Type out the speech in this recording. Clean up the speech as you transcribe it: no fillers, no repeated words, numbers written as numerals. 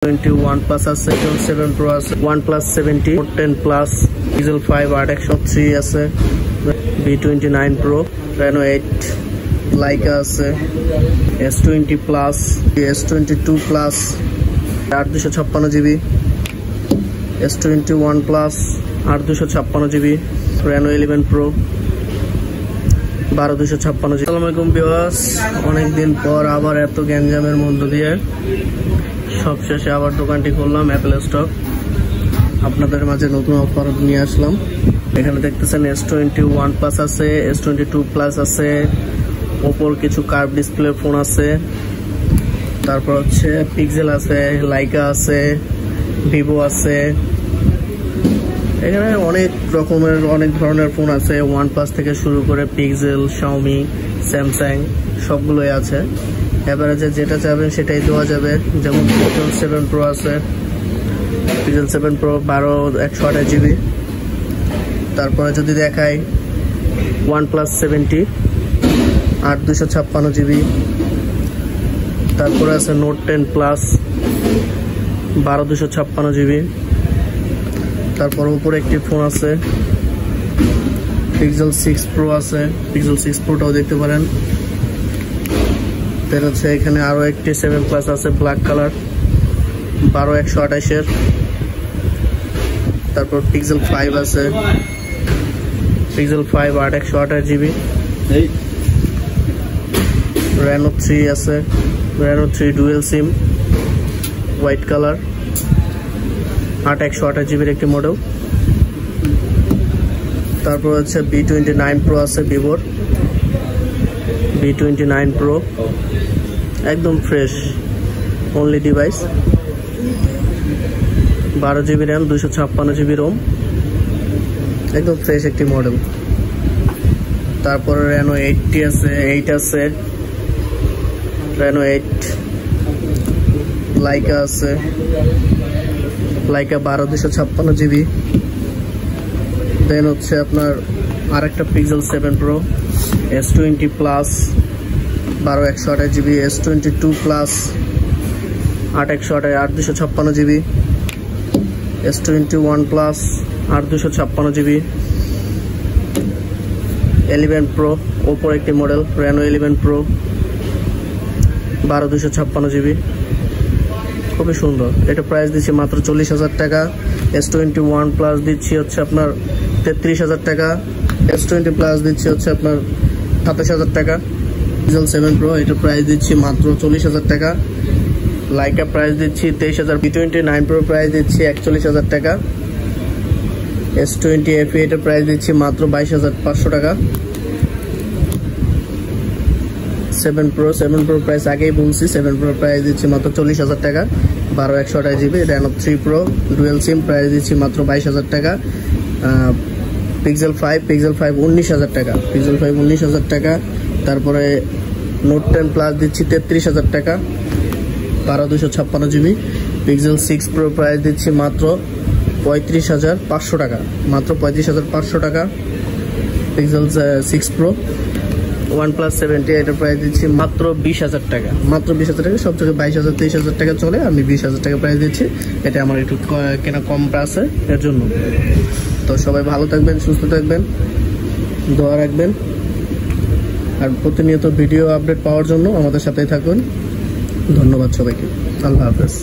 OnePlus আছে, 7 Pro আছে, OnePlus 70, 10 Plus, Pixel 5 803 আছে, B29 Pro, Reno 8, Leica আছে, S20 Plus, S22 Plus, 8256GB, S21 Plus, 8256GB, Reno 11 Pro, 12256GB। আসসালামু আলাইকুম viewers, অনেকদিন পর আবার এত গ্যাঞ্জামের মধ্য দিয়ে সবশেষে আবার দোকানটি খুললাম অ্যাপেল স্টক। আপনাদের মাঝে নতুন অফার নিয়ে আসলাম। এখানে দেখতেছেন S21 Plus আছে, S22 Plus আছে, ওপোর কিছু কার্ভ ডিসপ্লে ফোন আছে, তারপর হচ্ছে পিক্সেল আছে, লাইকা আছে, ভিভো আছে। এখানে অনেক রকমের অনেক ধরনের ফোন আছে, OnePlus থেকে শুরু করে পিক্সেল, শাওমি, স্যামসাং সবগুলোই আছে। এভারেজে যেটা চাবেন সেটাই দেওয়া যাবে। যেমন পিক্সেল 7 Pro আছে, পিক্সেল 7 Pro 128GB। তারপরে যদি দেখাই OnePlus 70 8256GB। তারপরে আছে Note 10 Plus 12256GB। তারপর উপরে একটি ফোন আছে, পিক্সেল 6 Pro আছে, পিক্সেল 6 Proটাও দেখতে পারেন। দেন হচ্ছে এখানে আরো একটি 7 Plus আছে, ব্ল্যাক কালার, 12128-এর। তারপর পিক্সেল 5 আছে, পিক্সেল 5 8128GB। Reno 3 আছে, Reno 3 ডুয়েল সিম, হোয়াইট কালার, 8128GB একটি মডেল। তারপর হচ্ছে B29 Pro আছে, ভিভোর B29 Pro, একদম fresh only device, 12GB RAM, 256GB ROM, একদম ফ্রেশ একটি মডেল। তারপর Reno 8 আছে, 8 আছে, Reno 8, লাইকা আছে, লাইকা 12256GB। দেন হচ্ছে আপনার আরেকটা pixel 7 Pro, S20 Plus 12128GB, S22 Plus 8256GB, S21 Plus 8256GB, 11 Pro, ওপোর একটি মডেল, Reno 11 Pro 12256GB, খুবই সুন্দর। এটা প্রাইস দিচ্ছি মাত্র 40,000 টাকা। S21 Plus দিচ্ছি হচ্ছে আপনার 33,000 টাকা, S20 Plus দিচ্ছি হচ্ছে আপনার 27,000 টাকা। পিক্সেল 7 Pro এটা প্রাইস দিচ্ছি মাত্র 40,000 টাকা। লাইকা প্রাইস দিচ্ছি 23,000। B29 Pro প্রাইস দিচ্ছি 41,000 টাকা। S20 FE এটা প্রাইস দিচ্ছি মাত্র 22,500 টাকা। 7 Pro প্রাইস আগেই বলছি, 7 Pro প্রাইস দিচ্ছি মাত্র 40,000 টাকা, 12128GB। Reno 3 Pro ডুয়েল সিম প্রাইস দিচ্ছি মাত্র 22,000 টাকা। পিক্সেল 5 19,000 টাকা, পিক্সেল 5 19,000 টাকা। তারপরে Note 10 Plus দিচ্ছি 33,000 টাকা, 12256GB। পিক্সেল 6 Pro প্রাইস দিচ্ছি মাত্র 35,500 টাকা, মাত্র 35,500 টাকা। Pixel 6 Pro। OnePlus 70 এটার প্রাইস দিচ্ছি মাত্র 20,000 টাকা, মাত্র 20,000 টাকা। সব থেকে 22,000 23,000 টাকা চলে, আমি 20,000 টাকা প্রাইস দিচ্ছি। এটা আমার একটু কেনা কম আছে এর জন্য। তো সবাই ভালো থাকবেন, সুস্থ থাকবেন, দোয়া রাখবেন। আর প্রতিনিয়ত ভিডিও আপডেট পাওয়ার জন্য আমাদের সাথেই থাকুন। ধন্যবাদ সবাইকে, আল্লাহ হাফেজ।